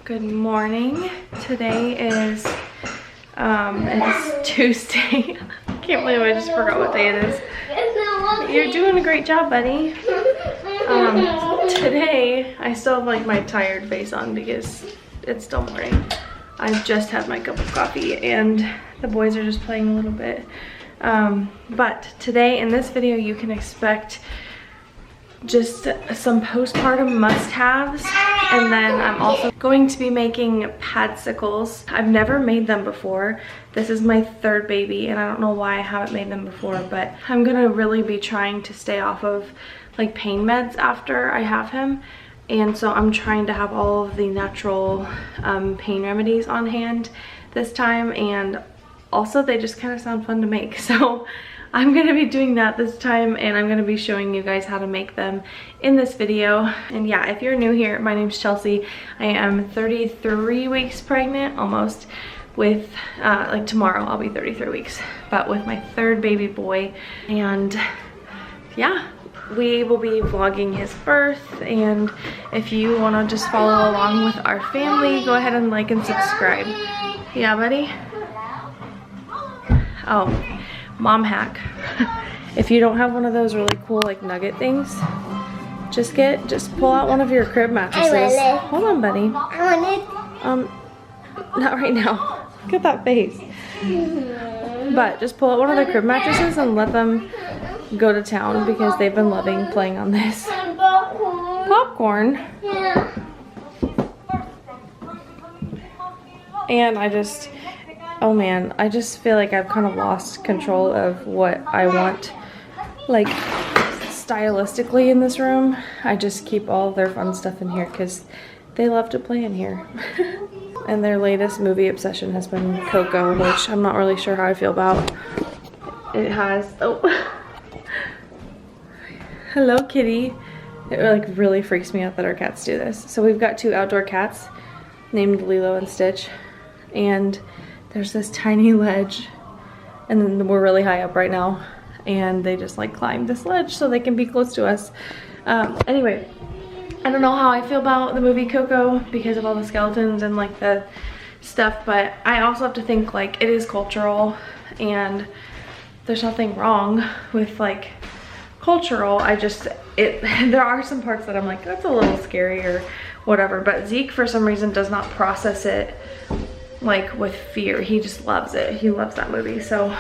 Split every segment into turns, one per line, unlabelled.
Good morning. Today is it's Tuesday. I can't believe I just forgot what day it is. You're doing a great job, buddy. Today I still have like my tired face on because it's still morning. I've just had my cup of coffee and the boys are just playing a little bit. But today in this video you can expect just some postpartum must-haves, and then I'm also going to be making Padsicles. I've never made them before. This is my third baby and I don't know why I haven't made them before, but I'm gonna really be trying to stay off of like pain meds after I have him, and so I'm trying to have all of the natural pain remedies on hand this time, and also they just kind of sound fun to make, so I'm gonna be doing that this time, and I'm gonna be showing you guys how to make them in this video. And yeah, if you're new here, my name's Chelsea. I am 33 weeks pregnant, almost, with like tomorrow I'll be 33 weeks, but with my third baby boy. And yeah, we will be vlogging his birth, and if you want to just follow along with our family, go ahead and like and subscribe. Yeah, buddy? Oh, mom hack. If you don't have one of those really cool like nugget things, just pull out one of your crib mattresses. Hold on, buddy. Not right now. Look at that face. But just pull out one of the crib mattresses and let them go to town because they've been loving playing on this. Popcorn? Yeah. And oh man, I just feel like I've kind of lost control of what I want, like, stylistically in this room. I just keep all their fun stuff in here because they love to play in here. And their latest movie obsession has been Coco, which I'm not really sure how I feel about. It has, oh. Hello, kitty. It like really freaks me out that our cats do this. So we've got two outdoor cats named Lilo and Stitch, and there's this tiny ledge, and then we're really high up right now, and they just like climb this ledge so they can be close to us. Anyway, I don't know how I feel about the movie Coco because of all the skeletons and like the stuff, but I also have to think like it is cultural and there's nothing wrong with like cultural. There are some parts that I'm like, that's a little scary or whatever, but Zeke for some reason does not process it like with fear. He just loves it. He loves that movie, so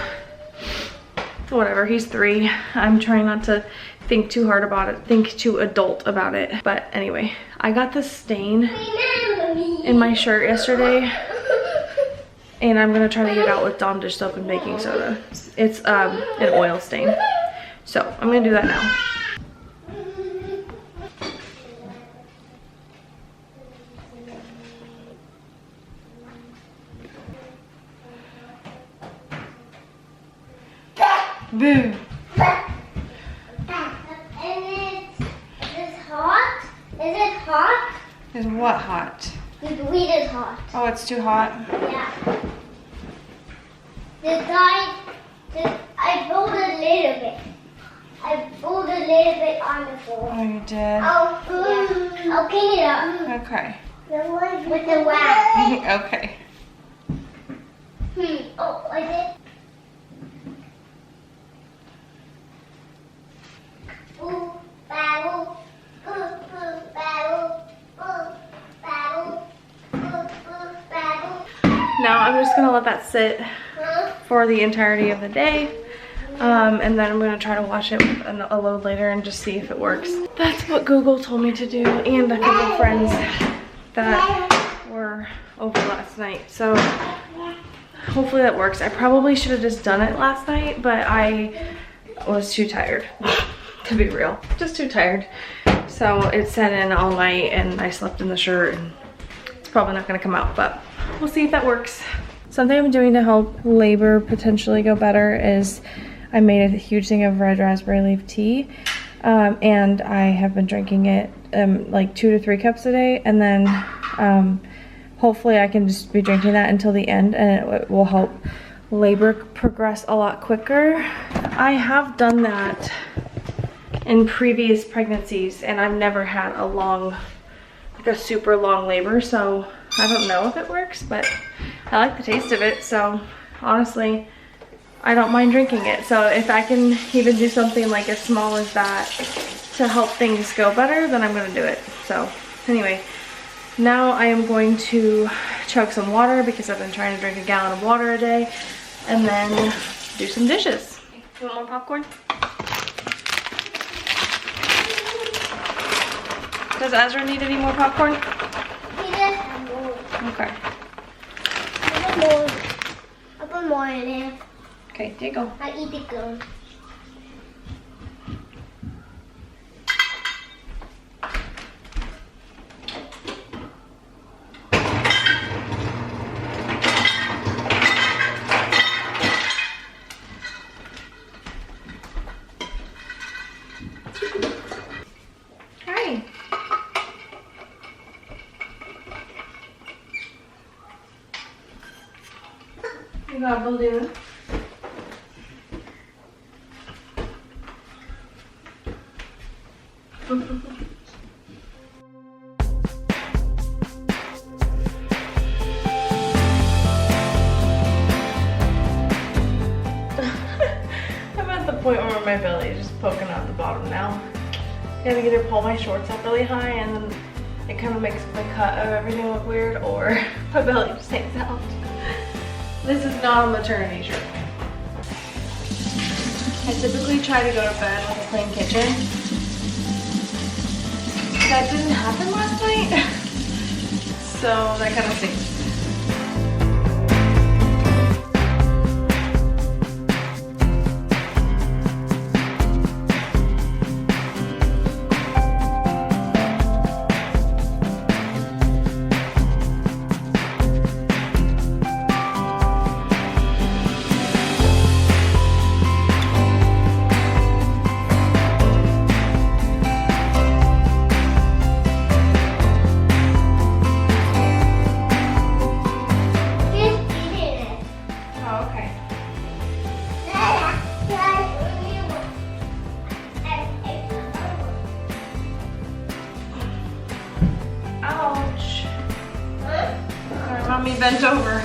whatever. He's 3. I'm trying not to think too hard about it, think too adult about it. But anyway, I got this stain in my shirt yesterday and I'm gonna try to get it out with Dawn dish soap and baking soda. It's an oil stain, so I'm gonna do that now. Boo.
And it's hot? Is it hot?
Is what hot?
The weed is hot.
Oh, it's too hot?
Yeah. I pulled a little bit. I pulled a little bit on the floor.
Oh, you did?
I'll clean it up.
Okay.
With the wax.
Okay.
Oh, I did.
Now I'm just gonna let that sit for the entirety of the day, and then I'm gonna try to wash it with a load later and just see if it works. That's what Google told me to do, and a couple of friends that were over last night, so hopefully that works. I probably should have just done it last night, but I was too tired, to be real, just too tired. So it set in all night and I slept in the shirt, and it's probably not gonna come out, but we'll see if that works. Something I'm doing to help labor potentially go better is I made a huge thing of red raspberry leaf tea, and I have been drinking it like 2 to 3 cups a day, and then hopefully I can just be drinking that until the end, and it will help labor progress a lot quicker. I have done that in previous pregnancies and I've never had a long, like a super long labor, so I don't know if it works, but I like the taste of it, so honestly, I don't mind drinking it. So if I can even do something like as small as that to help things go better, then I'm gonna do it. So anyway, now I am going to chug some water because I've been trying to drink a gallon of water a day, and then do some dishes. You want more popcorn? Does Ezra need any more popcorn?
He does have more.
Okay.
I put more. I put more in it.
Okay, there you go.
I eat it good.
Hi. You got a balloon. I'm at the point where my belly is just poking out the bottom now. I gotta either pull my shorts up really high and then it kind of makes the cut of everything look weird, or my belly just hangs out. This is not a maternity shirt. I typically try to go to bed with a clean kitchen. That didn't happen last night, so that kind of stinks. Mommy bent over.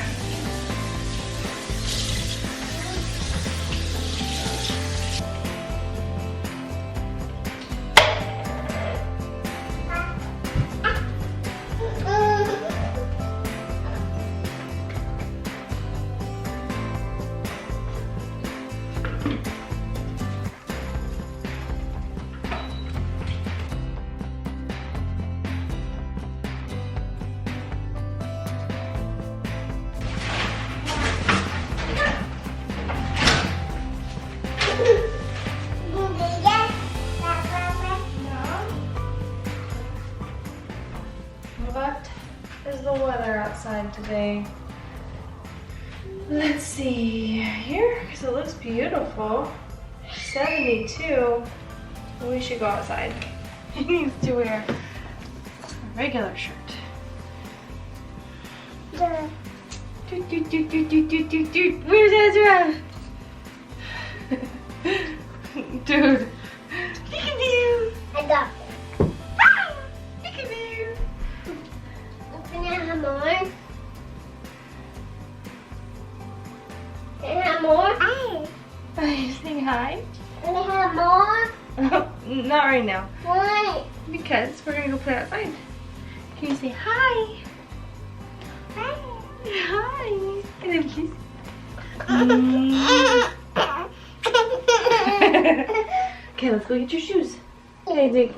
What is the weather outside today? Let's see here, because it looks beautiful. 72. We should go outside. He needs to wear a regular shirt. Doot, doot, doot, doot, doot, doot, doot, doot. Where's Ezra? Dude. Peekaboo.
I got it.
Peekaboo.
Can I have more? Can I have more? Hi.
Are you saying hi?
Can I have more?
Not right now.
Why?
Because we're gonna go play outside. Can you say hi?
Hi.
Hi. And then kiss. Okay, let's go get your shoes. Okay, Zeke,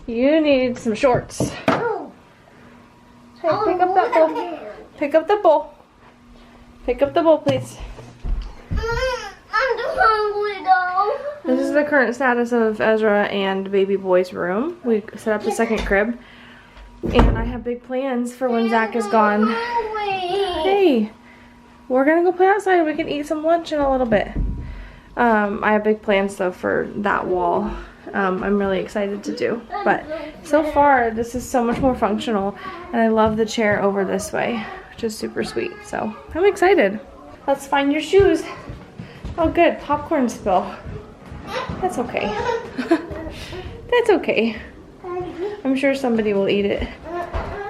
you need some shorts.
Oh.
Hey, pick up that bowl. Pick up the bowl. Pick up the bowl, please.
I'm too hungry though.
This is the current status of Ezra and baby boy's room. We set up the second crib. And I have big plans for when Zach is gone. Hey, we're gonna go play outside. We can eat some lunch in a little bit. I have big plans though for that wall. I'm really excited to do. But so far, this is so much more functional. And I love the chair over this way, which is super sweet. So I'm excited. Let's find your shoes. Oh good, popcorn spill. That's okay. That's okay. I'm sure somebody will eat it.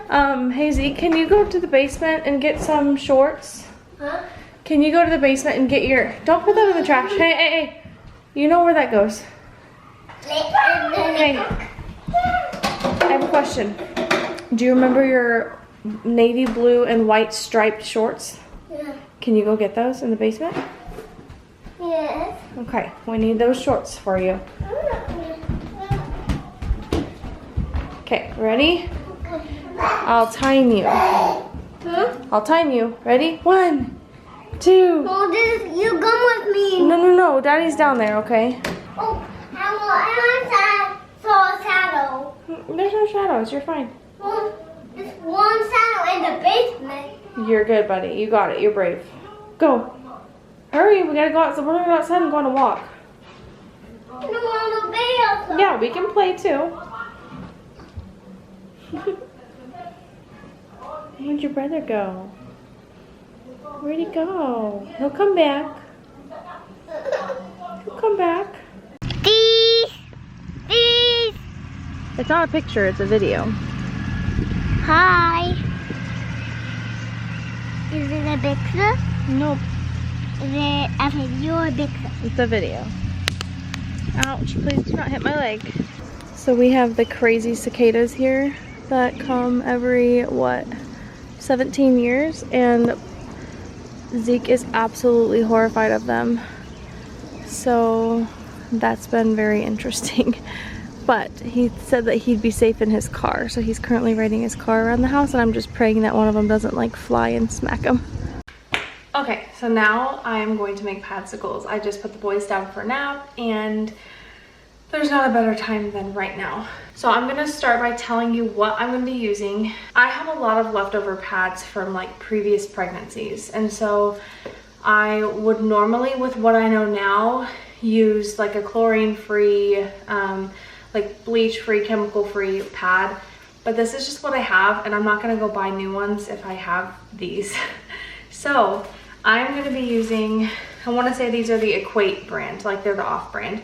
Hey Zeke, can you go to the basement and get some shorts?
Huh?
Can you go to the basement and get your... Don't put that in the trash. Hey, hey, hey. You know where that goes. Hey. I have a question. Do you remember your navy blue and white striped shorts?
Yeah.
Can you go get those in the basement?
Yes.
Okay, we need those shorts for you. Okay, ready? I'll time you.
Huh?
I'll time you. Ready? 1, 2.
Oh, you come with me.
No. Daddy's down there, okay?
Oh, I saw a shadow.
There's no shadows. You're fine.
Well, there's one shadow in the basement.
You're good, buddy. You got it. You're brave. Go. Hurry. We gotta go out. So we're gonna go outside and go on a walk.
I don't want to be outside.
Yeah, we can play too. Where'd your brother go? Where'd he go? He'll come back. He'll come back.
These.
It's not a picture, it's a video.
Hi. Is it a picture?
Nope,
Is it a video or a picture?
it's a video. Ouch, please do not hit my leg. So we have the crazy cicadas here that come every, 17 years? And Zeke is absolutely horrified of them. So that's been very interesting. But he said that he'd be safe in his car. So he's currently riding his car around the house, and I'm just praying that one of them doesn't like fly and smack him. Okay, so now I'm going to make padsicles. I just put the boys down for a nap, and there's not a better time than right now. So I'm gonna start by telling you what I'm gonna be using. I have a lot of leftover pads from like previous pregnancies. And so I would normally, with what I know now, use like a chlorine-free, like bleach-free, chemical-free pad. But this is just what I have, and I'm not gonna go buy new ones if I have these. So I'm gonna be using, I wanna say these are the Equate brand, like they're the off brand.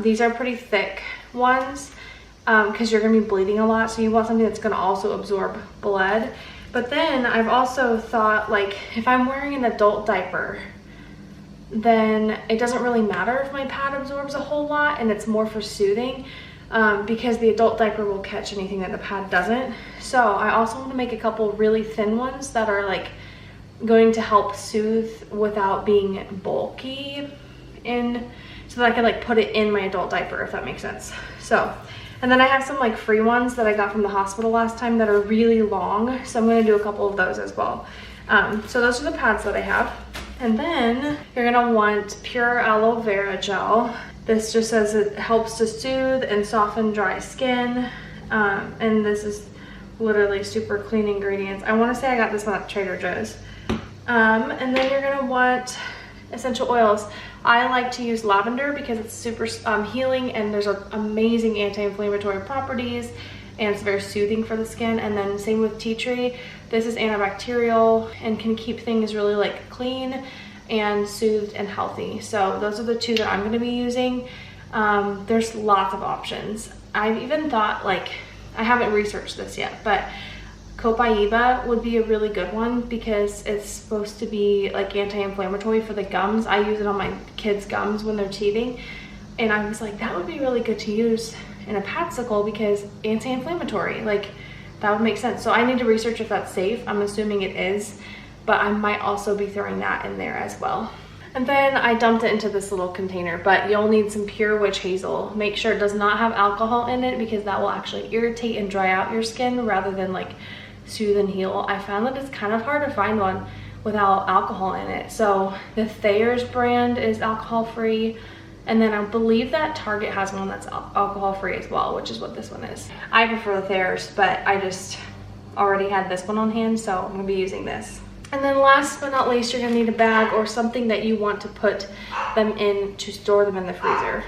These are pretty thick ones because you're gonna be bleeding a lot, so you want something that's gonna also absorb blood. But then I've also thought, like, if I'm wearing an adult diaper, then it doesn't really matter if my pad absorbs a whole lot, and it's more for soothing because the adult diaper will catch anything that the pad doesn't. So I also want to make a couple really thin ones that are like going to help soothe without being bulky, so that I can like put it in my adult diaper, if that makes sense. So, and then I have some like free ones that I got from the hospital last time that are really long, so I'm going to do a couple of those as well. So those are the pads that I have. And then you're gonna want pure aloe vera gel. This just says it helps to soothe and soften dry skin. And this is literally super clean ingredients. I wanna say I got this one at Trader Joe's. And then you're gonna want essential oils. I like to use lavender because it's super healing, and there's amazing anti-inflammatory properties, and it's very soothing for the skin. And then same with tea tree. This is antibacterial and can keep things really like clean and soothed and healthy. So those are the two that I'm gonna be using. There's lots of options. I've even thought, like, I haven't researched this yet, but Copaiba would be a really good one because it's supposed to be like anti-inflammatory for the gums. I use it on my kids' gums when they're teething. And I was like, that would be really good to use in a Padsicle because anti-inflammatory, like that would make sense. So I need to research if that's safe. I'm assuming it is, but I might also be throwing that in there as well. And then I dumped it into this little container, but you'll need some pure witch hazel. Make sure it does not have alcohol in it because that will actually irritate and dry out your skin rather than like soothe and heal. I found that it's kind of hard to find one without alcohol in it. So the Thayer's brand is alcohol free. And then I believe that Target has one that's alcohol free as well, which is what this one is. I prefer the Thayer's, but I just already had this one on hand, so I'm gonna be using this. And then last but not least, you're gonna need a bag or something that you want to put them in to store them in the freezer.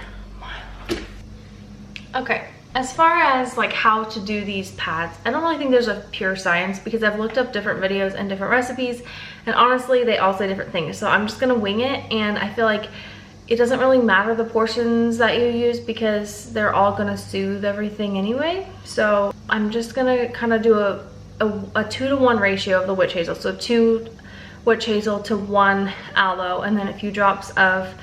Okay, as far as like how to do these pads, I don't really think there's a pure science because I've looked up different videos and different recipes, and honestly, they all say different things. So I'm just gonna wing it, and I feel like it doesn't really matter the portions that you use because they're all gonna soothe everything anyway. So I'm just gonna kind of do a a 2-to-1 ratio of the witch hazel. So 2 witch hazel to 1 aloe, and then a few drops of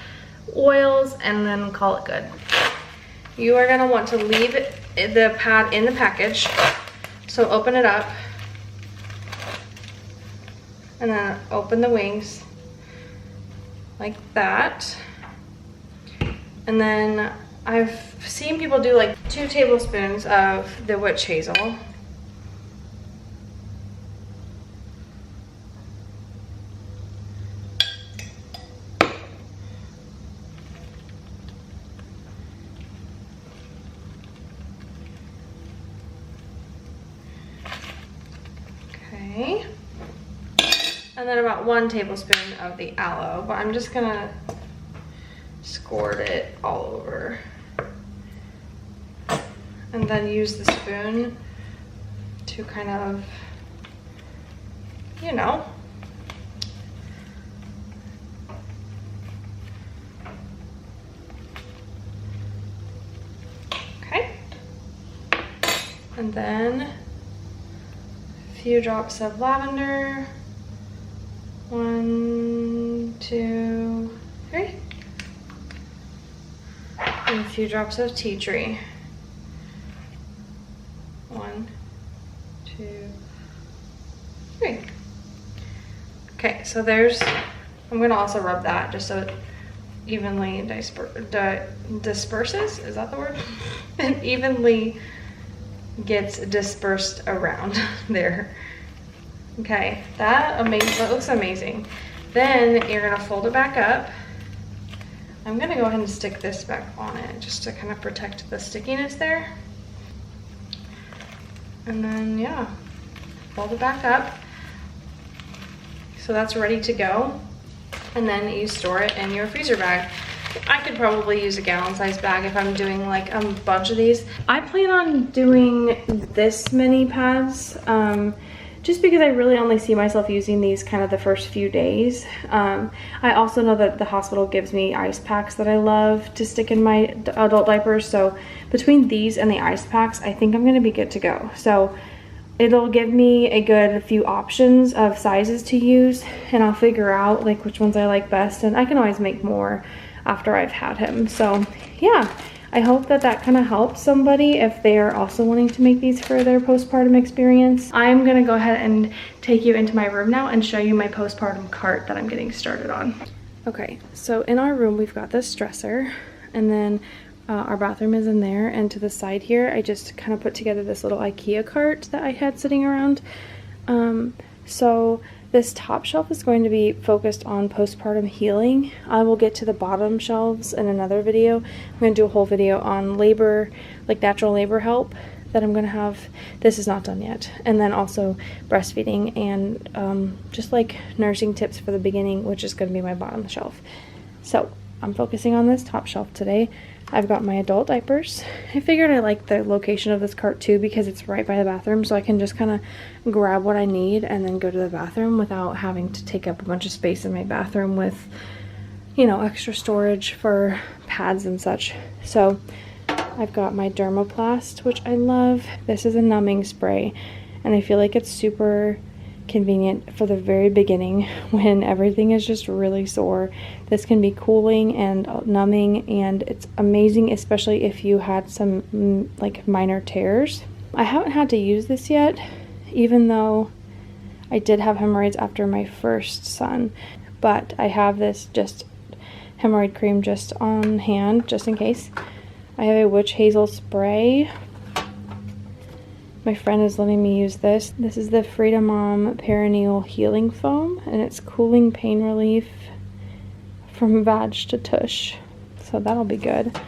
oils, and then call it good. You are gonna want to leave the pad in the package. So open it up, and then open the wings like that. And then I've seen people do like 2 tablespoons of the witch hazel. Okay. And then about 1 tablespoon of the aloe, but I'm just gonna squirt it all over. And then use the spoon to kind of, you know, okay. And then a few drops of lavender. 1, 2, 3. And a few drops of tea tree. 1, 2, 3. Okay, so there's, I'm gonna also rub that just so it evenly disperses, is that the word? It evenly gets dispersed around there. Okay, that looks amazing. Then you're gonna fold it back up. I'm gonna go ahead and stick this back on it just to kind of protect the stickiness there. And then, yeah, fold it back up. So that's ready to go. And then you store it in your freezer bag. I could probably use a gallon-sized bag if I'm doing like a bunch of these. I plan on doing this many pads, just because I really only see myself using these kind of the first few days. I also know that the hospital gives me ice packs that I love to stick in my adult diapers. So between these and the ice packs, I think I'm gonna be good to go. So it'll give me a good few options of sizes to use, and I'll figure out like which ones I like best, and I can always make more after I've had him. So yeah, I hope that that kind of helps somebody if they are also wanting to make these for their postpartum experience. I'm gonna go ahead and take you into my room now and show you my postpartum cart that I'm getting started on. Okay, so in our room we've got this dresser, and then our bathroom is in there, and to the side here I just kind of put together this little IKEA cart that I had sitting around. So this top shelf is going to be focused on postpartum healing. I will get to the bottom shelves in another video. I'm going to do a whole video on labor, like natural labor help that I'm going to have. This is not done yet. And then also breastfeeding and just like nursing tips for the beginning, which is going to be my bottom shelf. So I'm focusing on this top shelf today. I've got my adult diapers. I figured I like the location of this cart too because it's right by the bathroom, so I can just kind of grab what I need and then go to the bathroom without having to take up a bunch of space in my bathroom with, you know, extra storage for pads and such. So I've got my Dermoplast, which I love. This is a numbing spray, and I feel like it's super convenient for the very beginning when everything is just really sore. This can be cooling and numbing, and it's amazing, especially if you had some like minor tears. I haven't had to use this yet, even though I did have hemorrhoids after my first son, but I have this just hemorrhoid cream just on hand just in case. I have a witch hazel spray. My friend is letting me use this. This is the Freedom Mom Perineal Healing Foam, and it's cooling pain relief from vag to tush. So that'll be good.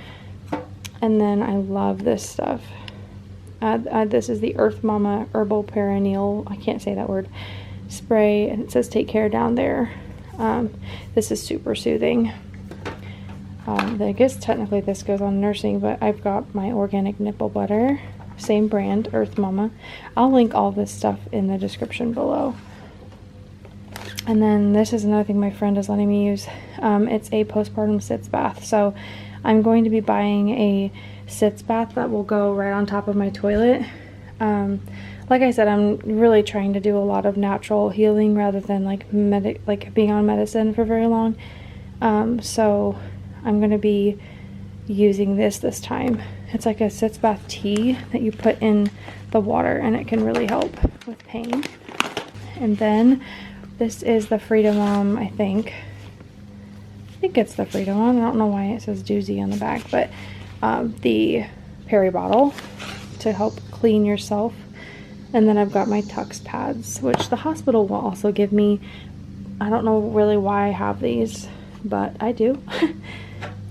And then I love this stuff. This is the Earth Mama Herbal Perineal, I can't say that word, spray, and it says take care down there. This is super soothing. I guess technically this goes on nursing, but I've got my organic nipple butter. Same brand, Earth Mama. I'll link all this stuff in the description below. And then this is another thing my friend is letting me use. It's a postpartum sitz bath. So I'm going to be buying a sitz bath that will go right on top of my toilet. Like I said, I'm really trying to do a lot of natural healing rather than like being on medicine for very long. So I'm gonna be using this time. It's like a sitz bath tea that you put in the water, and it can really help with pain. And then this is the Freedom, I think it's the Freedom. I don't know why it says doozy on the back, but the Peri bottle to help clean yourself. And then I've got my Tux pads, which the hospital will also give me. I don't know really why I have these, but I do.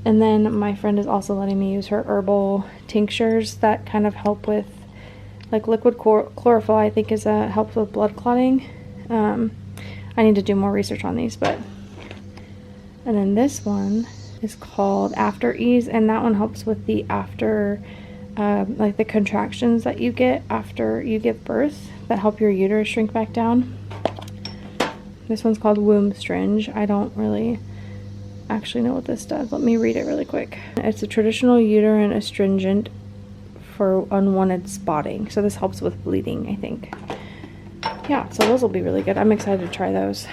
And then my friend is also letting me use her herbal tinctures that kind of help with, like liquid chlorophyll, I think helps with blood clotting. I need to do more research on these, but. And then this one is called After Ease, and that one helps with the after, like the contractions that you get after you give birth that help your uterus shrink back down. This one's called Womb Stringe. I don't really actually know what this does. Let me read it really quick. It's a traditional uterine astringent for unwanted spotting. So this helps with bleeding, I think. Yeah, so those will be really good. I'm excited to try those.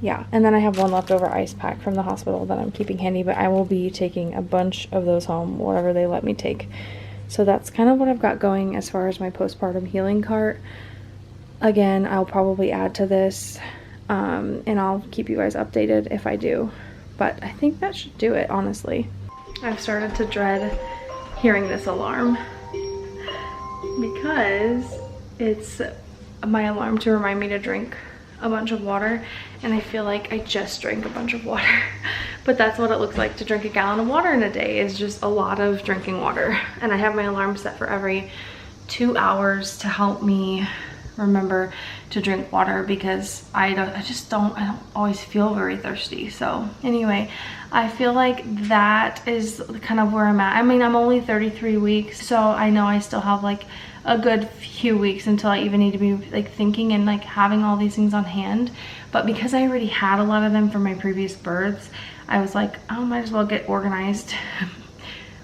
Yeah, and then I have one leftover ice pack from the hospital that I'm keeping handy, but I will be taking a bunch of those home, whatever they let me take. So that's kind of what I've got going as far as my postpartum healing cart. Again, I'll probably add to this, and I'll keep you guys updated if I do. But I think that should do it, honestly. I've started to dread hearing this alarm because it's my alarm to remind me to drink a bunch of water, and I feel like I just drank a bunch of water. But that's what it looks like to drink a gallon of water in a day, is just a lot of drinking water. And I have my alarm set for every 2 hours to help me remember to drink water, because I don't always feel very thirsty. So anyway, I feel like that is kind of where I'm at. I mean, I'm only 33 weeks, so I know I still have like a good few weeks until I even need to be like thinking and like having all these things on hand. But because I already had a lot of them from my previous births, I was like, I might as well get organized.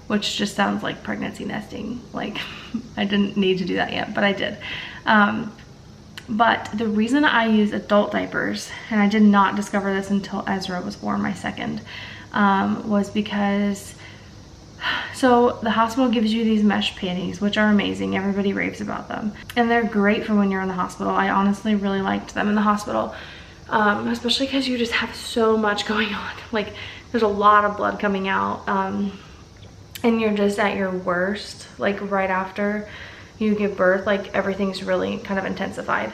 Which just sounds like pregnancy nesting. Like, I didn't need to do that yet, but I did. But the reason I use adult diapers, and I did not discover this until Ezra was born, my second, was because, so the hospital gives you these mesh panties, which are amazing. Everybody raves about them. And they're great for when you're in the hospital. I honestly really liked them in the hospital, especially because you just have so much going on. Like, there's a lot of blood coming out, and you're just at your worst, like right after you give birth. Like, everything's really kind of intensified.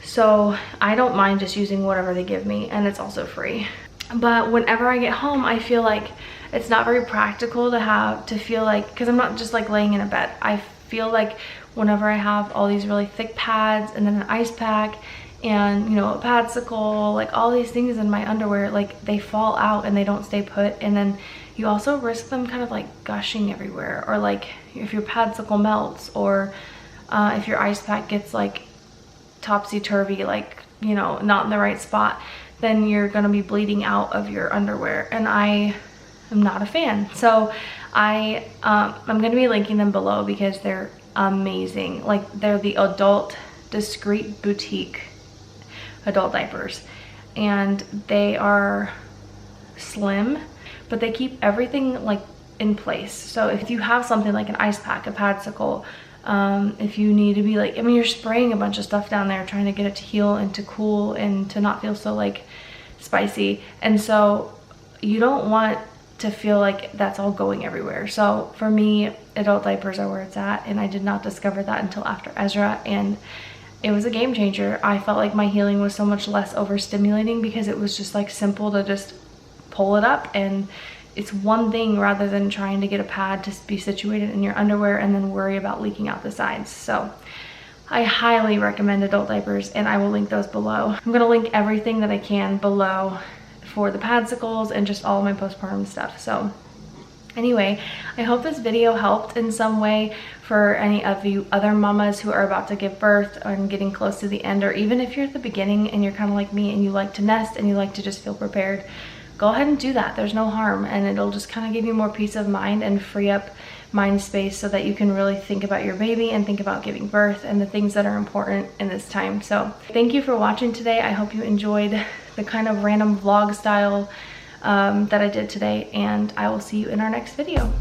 So I don't mind just using whatever they give me, and it's also free. But whenever I get home, I feel like it's not very practical to feel like, because I'm not just like laying in a bed. I feel like whenever I have all these really thick pads and then an ice pack and, you know, a Padsicle, like all these things in my underwear, like they fall out and they don't stay put. And then you also risk them kind of like gushing everywhere, or like if your Padsicle melts, or if your ice pack gets like topsy-turvy, like, you know, not in the right spot, then you're gonna be bleeding out of your underwear, and I am not a fan. So I'm gonna be linking them below because they're amazing. Like, they're the adult discreet boutique adult diapers, and they are slim, but they keep everything like in place. So if you have something like an ice pack, a Padsicle, if you need to be like, I mean, you're spraying a bunch of stuff down there trying to get it to heal and to cool and to not feel so like spicy, and so you don't want to feel like that's all going everywhere. So for me, adult diapers are where it's at, and I did not discover that until after Ezra, and it was a game changer. I felt like my healing was so much less overstimulating because it was just like simple to just pull it up, and it's one thing rather than trying to get a pad to be situated in your underwear and then worry about leaking out the sides. So I highly recommend adult diapers, and I will link those below. I'm gonna link everything that I can below for the Padsicles and just all of my postpartum stuff. So anyway, I hope this video helped in some way for any of you other mamas who are about to give birth and getting close to the end, or even if you're at the beginning and you're kind of like me and you like to nest and you like to just feel prepared. Go ahead and do that. There's no harm, and it'll just kind of give you more peace of mind and free up mind space so that you can really think about your baby and think about giving birth and the things that are important in this time. So thank you for watching today. I hope you enjoyed the kind of random vlog style that I did today, and I will see you in our next video.